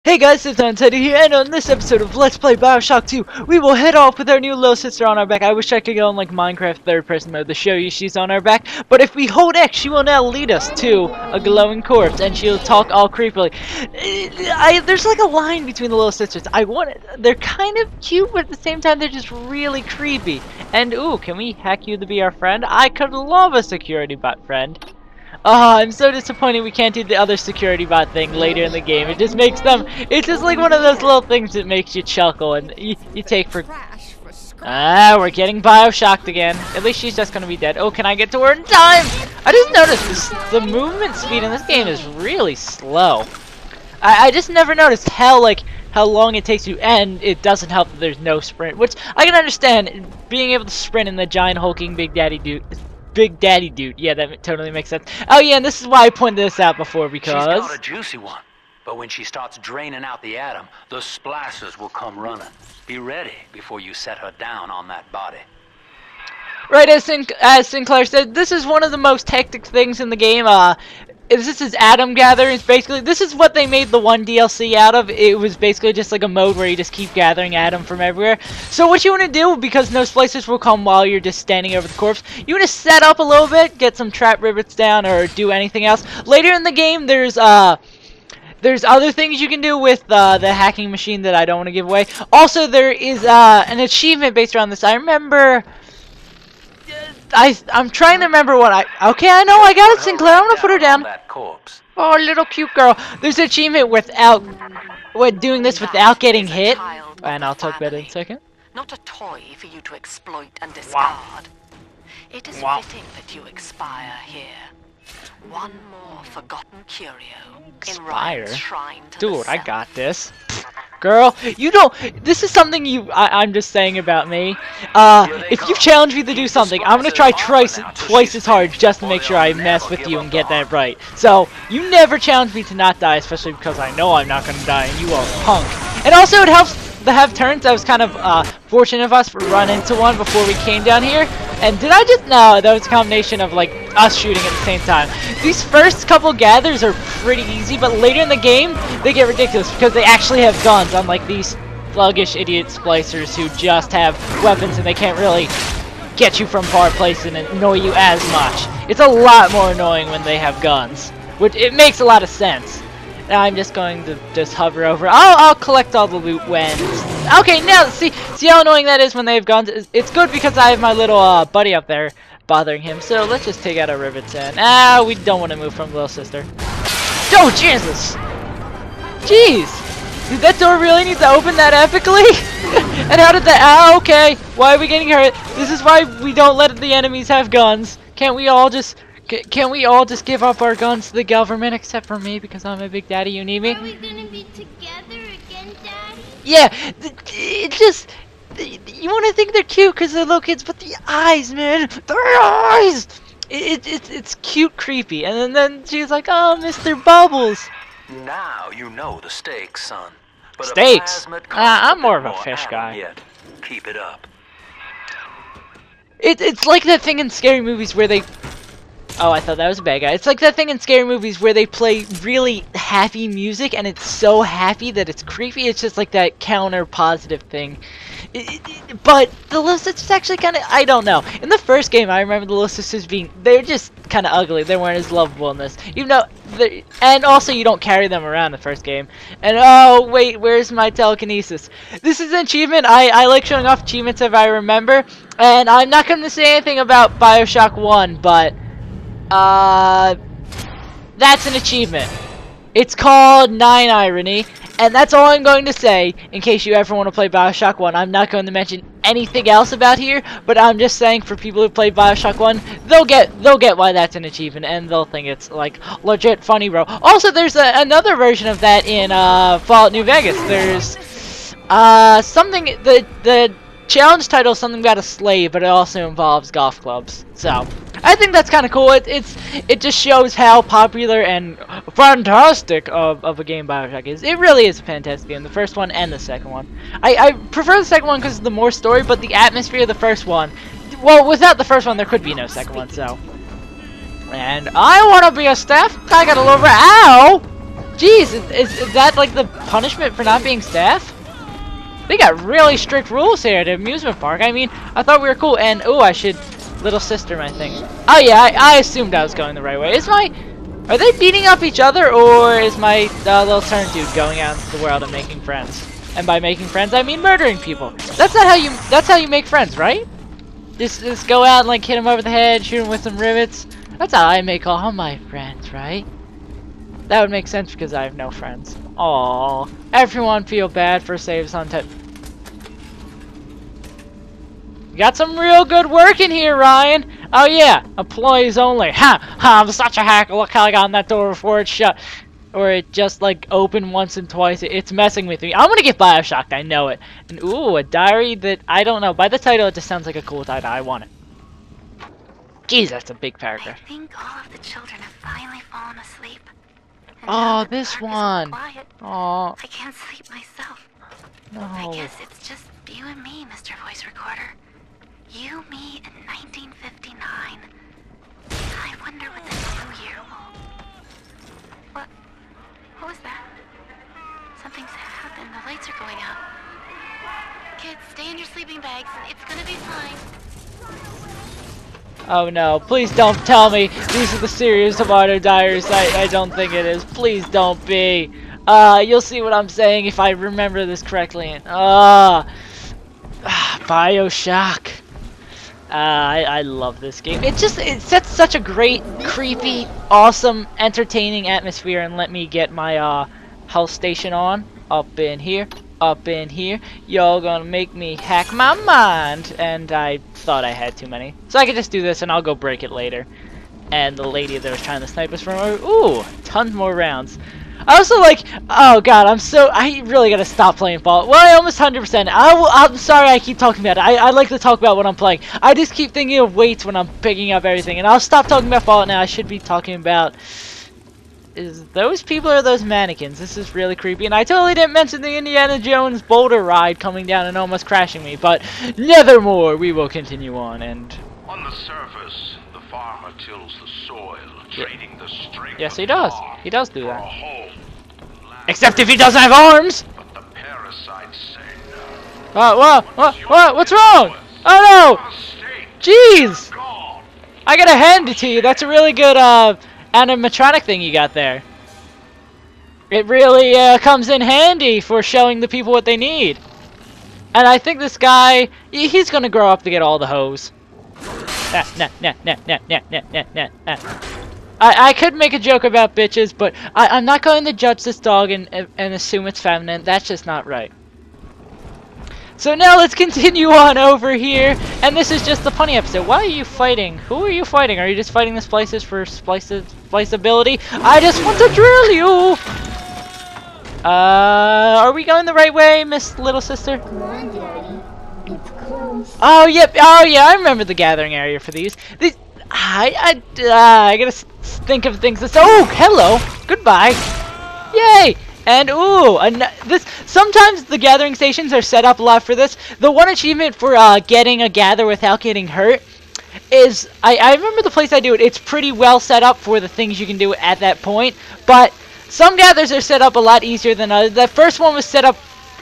Hey guys, it's Teddy here, and on this episode of Let's Play Bioshock 2, we will head off with our new little sister on our back. I wish I could go on like Minecraft third-person mode to show you she's on our back, but if we hold X, she will now lead us to a glowing corpse, and she'll talk all creepily. There's like a line between the little sisters. They're kind of cute, but at the same time, they're just really creepy. And ooh, can we hack you to be our friend? I could love a security bot friend. Oh, I'm so disappointed we can't do the other security bot thing later in the game. It just makes them, it's just like one of those little things that makes you chuckle and you take for... Ah, we're getting Bioshocked again. At least she's just gonna be dead. Oh, can I get to her in time? I just noticed the movement speed in this game is really slow. I just never noticed how long it takes you, and it doesn't help that there's no sprint, which I can understand. Being able to sprint in the giant hulking Big Daddy dude. Yeah, that totally makes sense. Oh yeah, and this is why I pointed this out before, because... She's got a juicy one. But when she starts draining out the atom, the splashers will come running. Be ready before you set her down on that body. Right, as Sinclair said, this is one of the most hectic things in the game. This is atom gatherings, basically. This is what they made the one DLC out of. It was basically just like a mode where you just keep gathering atom from everywhere. So what you want to do, because no splicers will come while you're just standing over the corpse, you want to set up a little bit, get some trap rivets down, or do anything else. Later in the game, there's other things you can do with the hacking machine that I don't want to give away. Also, there is an achievement based around this. I remember... I'm trying to remember what okay, I know, I got it, Sinclair. I'm gonna put her down. That corpse. Oh, little cute girl. There's an achievement doing this without getting hit. And I'll talk about it in a second. Not a toy for you to exploit and discard. It is fitting that you expire here. One more forgotten curio in Ryan's shrine to the Dude, I south. got this. Girl, you don't. This is something I'm just saying about me. If you challenge me to do something, I'm gonna try twice as hard just to make sure I mess with you and get that right. So you never challenge me to not die, especially because I know I'm not gonna die and you are a punk. And also, it helps to have turns. I was kind of fortunate of us to run into one before we came down here. And did I just... No, that was a combination of, like, us shooting at the same time. These first couple gathers are pretty easy, but later in the game, they get ridiculous because they actually have guns, unlike these sluggish idiot splicers who just have weapons and they can't really get you from far places and annoy you as much. It's a lot more annoying when they have guns, which it makes a lot of sense. Now I'm just going to just hover over. I'll collect all the loot when... Okay, now see how annoying that is when they have guns. It's good because I have my little buddy up there bothering him. So let's just take out our rivets and we don't want to move from little sister. Oh Jesus! Jeez, did that door really need to open that epically? And how did that? Okay. Why are we getting hurt? This is why we don't let the enemies have guns. Can't we all just? Can we all just give up our guns to the government, except for me, because I'm a big daddy, you need me? Are we gonna be together again, Daddy? Yeah, it's just... You want to think they're cute because they're little kids, but the eyes, man! Their eyes! It's cute creepy. And then she's like, oh, Mr. Bubbles! Now you know the stakes, son. But Stakes? I'm more of a fish guy. Yet. Keep it up. It's like that thing in scary movies where they... Oh, I thought that was a bad guy. It's like that thing in scary movies where they play really happy music and it's so happy that it's creepy. It's just like that counter-positive thing. But the Little Sisters actually kind of... I don't know. In the first game, I remember the Little Sisters being... They're just kind of ugly. They weren't as lovable in this. Even though... And also, you don't carry them around in the first game. And oh, wait, where's my telekinesis? This is an achievement. I like showing off achievements if I remember. And I'm not going to say anything about Bioshock 1, but... that's an achievement. It's called 9 Irony, and that's all I'm going to say in case you ever want to play Bioshock 1. I'm not going to mention anything else about here, but I'm just saying for people who play Bioshock 1, they'll get why that's an achievement, and they'll think it's like legit funny, bro. Also, there's another version of that in Fallout New Vegas. There's something the challenge title is something about a slave, but it also involves golf clubs. So I think that's kind of cool. It just shows how popular and fantastic of a game Bioshock is. It really is a fantastic game, the first one and the second one. I prefer the second one because of the more story, but the atmosphere of the first one, well, without the first one there could be no second one. So, and I want to be a staff. I got a little ow. Jeez, is that like the punishment for not being staff? They got really strict rules here at the amusement park. I mean, I thought we were cool, and oh, I should little sister my thing. Oh yeah, I assumed I was going the right way. Are they beating up each other, or is my little turn dude going out into the world and making friends? And by making friends, I mean murdering people. That's how you make friends, right? Just go out and like hit them over the head, shoot them with some rivets. That's how I make all my friends, right? That would make sense because I have no friends. Aww. Everyone feel bad for saves on tip. You got some real good work in here, Ryan. Oh yeah, employees only. Ha! Ha! I'm such a hacker. Look how I got in that door before it's shut. Or it just like opened once and twice. It's messing with me. I'm gonna get Bioshocked, I know it. And ooh, a diary that I don't know. By the title, it just sounds like a cool title. I want it. Jeez, that's a big paragraph. I think all of the children have finally fallen asleep. Oh, this one. Oh. I can't sleep myself. No. I guess it's just you and me, Mr. Voice Recorder. You, me, in 1959. I wonder what the new year will... What was that? Something's happened. The lights are going out. Kids, stay in your sleeping bags. It's gonna be fine. Oh no, please don't tell me these are the serious tomato diaries. I don't think it is. Please don't be. You'll see what I'm saying if I remember this correctly. And Bioshock. I love this game. It sets such a great, creepy, awesome, entertaining atmosphere. And let me get my health station on. Up in here. Up in here. Y'all gonna make me hack my mind. And I thought I had too many. So I could just do this and I'll go break it later. And the lady that was trying to snipe us from over. Ooh, tons more rounds. I also like, oh god, I really gotta stop playing Fallout. Well, I almost 100%. I'm sorry I keep talking about it. I like to talk about what I'm playing. I just keep thinking of weights when I'm picking up everything. And I'll stop talking about Fallout now. I should be talking about... Is those people or those mannequins? This is really creepy. And I totally didn't mention the Indiana Jones boulder ride coming down and almost crashing me. But nevermore, we will continue on. And on the surface, the farmer tills the soil, trading the strength. Yes, he does. He does do that. Home. Except if he doesn't have arms. But the parasites say no. What's wrong? Oh no! Jeez! I gotta hand it to you. That's a really good animatronic thing you got there. It really comes in handy for showing the people what they need. And I think this guy, he's gonna grow up to get all the hoes. I could make a joke about bitches, but I'm not going to judge this dog and assume it's feminine. That's just not right. So now let's continue on over here, and this is just the punny episode. Why are you fighting? Who are you fighting? Are you just fighting the splices for spliceability? I just want to drill you! Are we going the right way, Miss Little Sister? Come on, Daddy. It's close. Oh, yep. Oh, yeah, I remember the gathering area for these. I gotta think of things. Oh, hello. Goodbye. Yay. And ooh, sometimes the gathering stations are set up a lot for this. The one achievement for getting a gather without getting hurt is, I remember the place I do it. It's pretty well set up for the things you can do at that point. But some gathers are set up a lot easier than others. That first one was set up.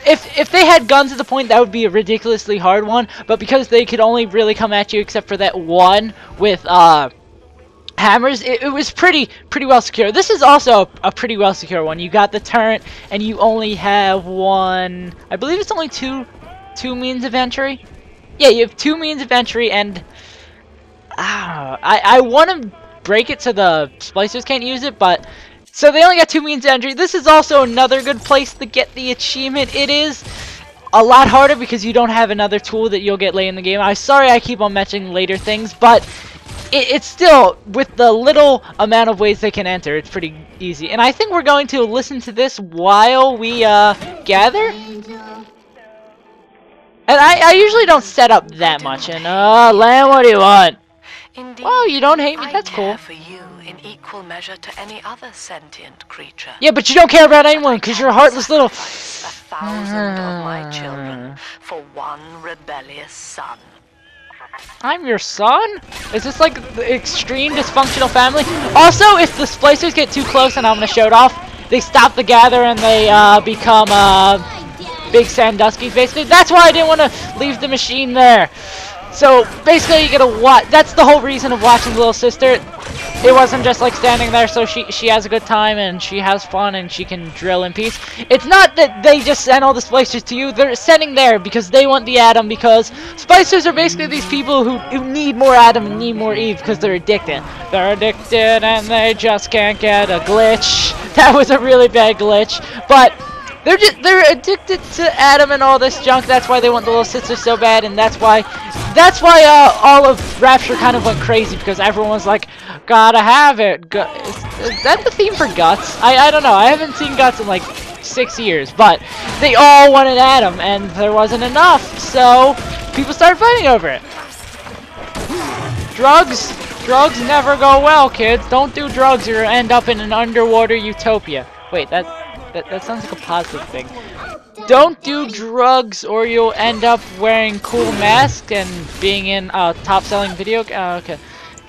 If they had guns at the point, that would be a ridiculously hard one. But because they could only really come at you except for that one with hammers, it was pretty well secure. This is also a pretty well secure one. You got the turret, and you only have one. I believe it's only two means of entry. Yeah, you have 2 means of entry, and I want to break it so the splicers can't use it, but so they only got 2 means of entry. This is also another good place to get the achievement. It is a lot harder because you don't have another tool that you'll get late in the game. I'm sorry I keep on mentioning later things, but it's still, with the little amount of ways they can enter, it's pretty easy. And I think we're going to listen to this while we gather. And I usually don't set up that much. And Lamb, what do you want? Indeed, Oh, you don't hate me? That's I cool. care for you in equal measure to any other sentient creature. Yeah, but you don't care about anyone because you're a heartless little. 1,000 of my children for one rebellious son. I'm your son? Is this like the extreme dysfunctional family? Also, if the splicers get too close, and I'm gonna show it off, they stop the gather and they become big Sanduskies, basically. That's why I didn't want to leave the machine there. So basically, you gotta watch. That's the whole reason of watching Little Sister. It wasn't just like standing there so she has a good time and she has fun and she can drill in peace. It's not that they just send all the splicers to you. They're sending there because they want the Atom, because splicers are basically these people who need more Atom and need more Eve because they're addicted. They're addicted and they just can't get a glitch. That was a really bad glitch. But they're addicted to Atom and all this junk. That's why they want the Little Sister so bad, and that's why all of Rapture kind of went crazy, because everyone was like, gotta have it. Is that the theme for Guts? I don't know. I haven't seen Guts in like 6 years, but they all wanted Atom, and there wasn't enough, so people started fighting over it. Drugs never go well, kids. Don't do drugs or end up in an underwater utopia. Wait, that sounds like a positive thing. Don't do drugs or you'll end up wearing cool masks and being in a top-selling video. Okay.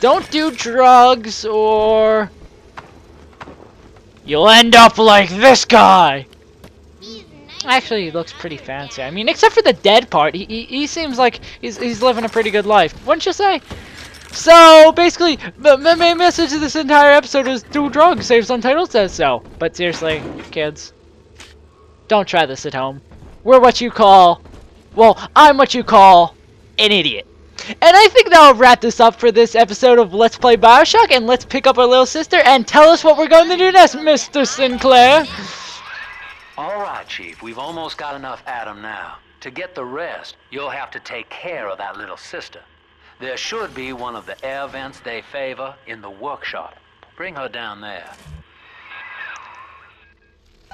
Don't do drugs or you'll end up like this guy. Actually, he looks pretty fancy. I mean, except for the dead part, he seems like he's living a pretty good life, wouldn't you say? So basically, the main message of this entire episode is do drugs. Save Subtitle says so. But seriously, kids, don't try this at home. We're what you call, well, I'm what you call an idiot. And I think that'll wrap this up for this episode of Let's Play Bioshock, and let's pick up our little sister and tell us what we're going to do next, Mr. Sinclair. Alright, Chief, we've almost got enough Atom now. To get the rest, you'll have to take care of that little sister. There should be one of the air vents they favor in the workshop. Bring her down there.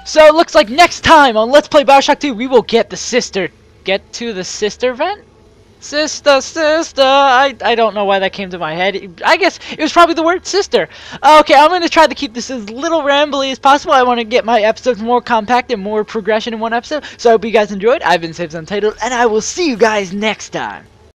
So it looks like next time on Let's Play Bioshock 2, we will get to the sister vent? Sister, I don't know why that came to my head. I guess it was probably the word sister. Okay, I'm going to try to keep this as little rambly as possible. I want to get my episodes more compact and more progression in one episode. So I hope you guys enjoyed. I've been Saved Untitled, and I will see you guys next time.